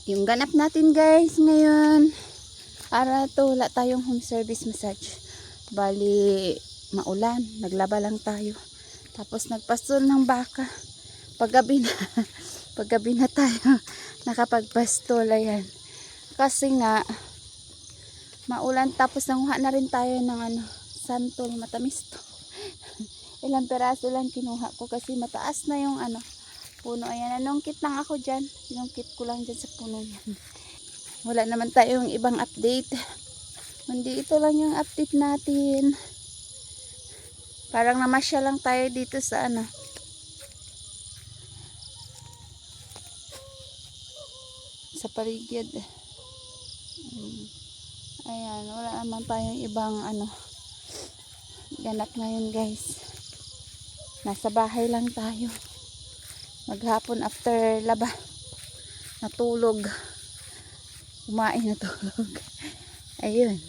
Yung ganap natin guys ngayon, ara to, wala tayong home service massage. Bali, maulan, naglaba lang tayo. Tapos nagpastol ng baka. Paggabi na, paggabi na tayo nakapagpastol, ayan. Kasi nga, maulan, tapos nanguha na rin tayo ng santol, matamis to. Ilang peraso lang kinuha ko kasi mataas na yung puno. Ayan, nanungkit lang ako dyan. Sinungkit ko lang dyan sa puno yan. Wala naman tayong ibang update. Hindi, ito lang yung update natin. Parang namasya lang tayo dito sa sa paligid. Ayan, wala naman tayong ibang ganap ngayon guys. Nasa bahay lang tayo. Maghapon after laba, natulog. Kumain, natulog. Ayun.